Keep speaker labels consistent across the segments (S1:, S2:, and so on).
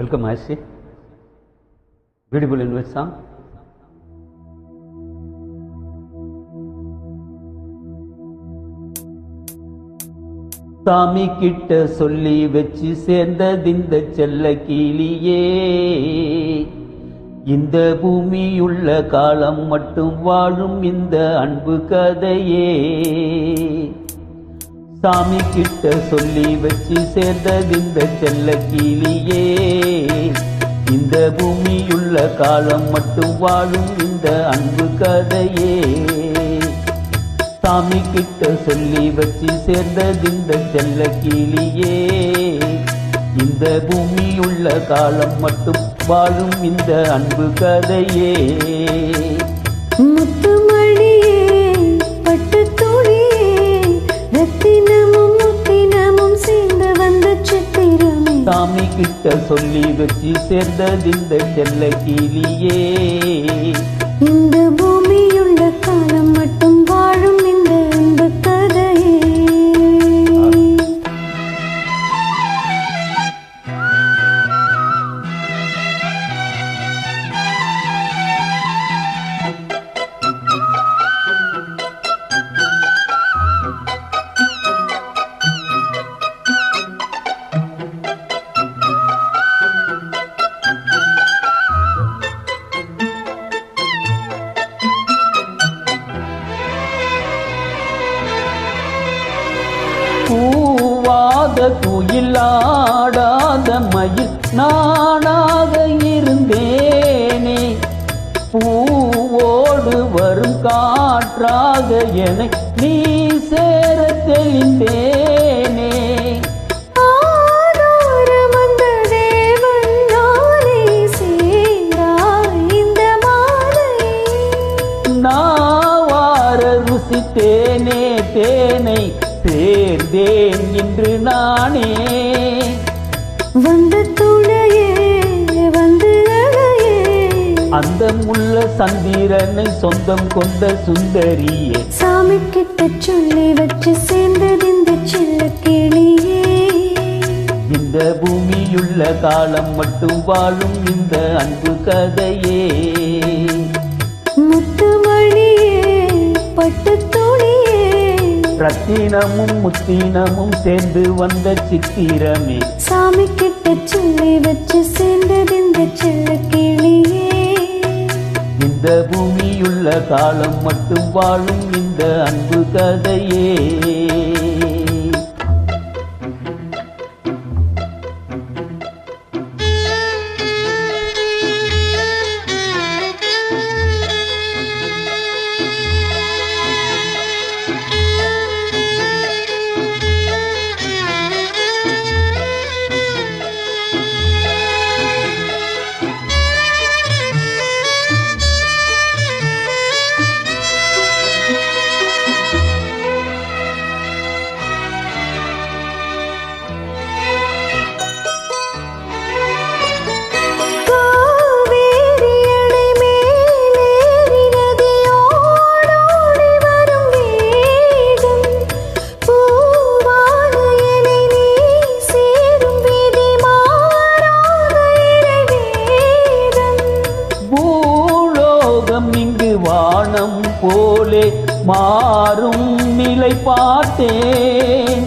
S1: Welcome, Ashi. Beautiful English song. சாமி கிட்ட சொல்லி வச்சு சேர்ந்ததிந்த செல்ல கிளியே, இந்த பூமியுள்ள காலம் மட்டும் வாழும் இந்த அன்பு கதையே. சாமி கிட்ட சொல்லி வச்சு சேர்ந்ததிந்த செல்ல கிளியே, இந்த பூமியுள்ள காலம் மட்டும் வாழும் இந்த அன்பு கதையே. சாமி கிட்ட சொல்லி வச்சு சேர்ந்ததிந்த செல்ல கிளியே, இந்த பூமியுள்ள காலம் மட்டும் வாழும் இந்த அன்பு கதையே.
S2: முத்துமணியே, பட்டு துணியே, ரத்தினமும் முத்தினமும் சேர்ந்து வந்த சித்திரமே.
S1: சாமி கிட்ட சொல்லி வச்சு சேர்ந்ததிந்த செல்ல கிளியே,
S2: இந்த பூமியுள்ள காலம் மட்டும் வாழும் இந்த அன்பு கதையே.
S1: பூவாத குயிலாடாத மயில் நானாக இருந்தேனே, பூவோடு வரும் காற்றாக என நீ சேர தெளிந்தேனே. நாவார ருசித்தேனே தேனை சேர்ந்தேன் இன்று நானே.
S2: வந்த துணையே வந்து அழையே,
S1: அந்த முள்ள சந்திரனை சொந்தம் கொண்ட சுந்தரியே.
S2: சாமி கிட்ட சொல்லி வச்சு சேர்ந்தது இந்த சின்ன கிளியே,
S1: இந்த பூமியுள்ள காலம் மட்டும் வாழும் இந்த அன்பு கதையே.
S2: முத்துமணியே, பட்டு துணியே,
S1: ரத்தினமும் முத்தினமும் சேர்ந்து வந்த சித்திரமே.
S2: சாமி கிட்ட சொல்லி வச்சு சேர்ந்தது இந்த சின்ன கிளியே,
S1: இந்த பூமியுள்ள காலம் மட்டும் வாழும் இந்த அன்பு கதையே. வானம் போலே மாறும் நிலை பார்த்தேன்,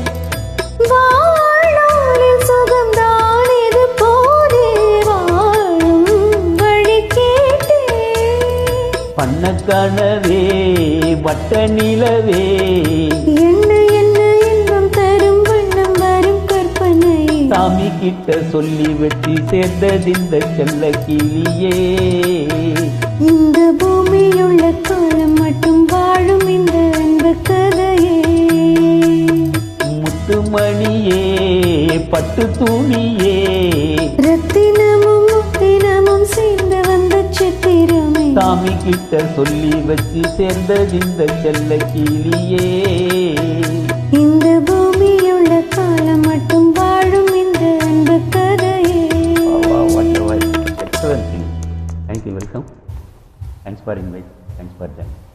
S2: சுகம்தான் இது போதே வாழும் வழி கேட்டேன்.
S1: பண்ண கனவே வட்ட நிலவே,
S2: என்ன என்ன இன்பம் தரும் வண்ணம் வரும் கற்பனை.
S1: சாமி கிட்ட சொல்லி வச்சு சேர்ந்ததிந்த செல்ல கிளியே,
S2: இந்த பூமியுள்ள காலம் மட்டும் வாழும் இந்த அன்பு கதையே.
S1: முத்துமணியே, பட்டு துணியே,
S2: ரத்தினமும் முத்தினமும் சேர்ந்து வந்த சித்திரமே.
S1: சாமி கிட்ட சொல்லி வச்சு சேர்ந்ததிந்த செல்ல கிளியே,
S2: இந்த பூமியுள்ள காலம் மட்டும் வாழும் இந்த அன்பு கதையே.
S1: Excellent. Thank you. Welcome. Thanks for inviting. Thanks for that.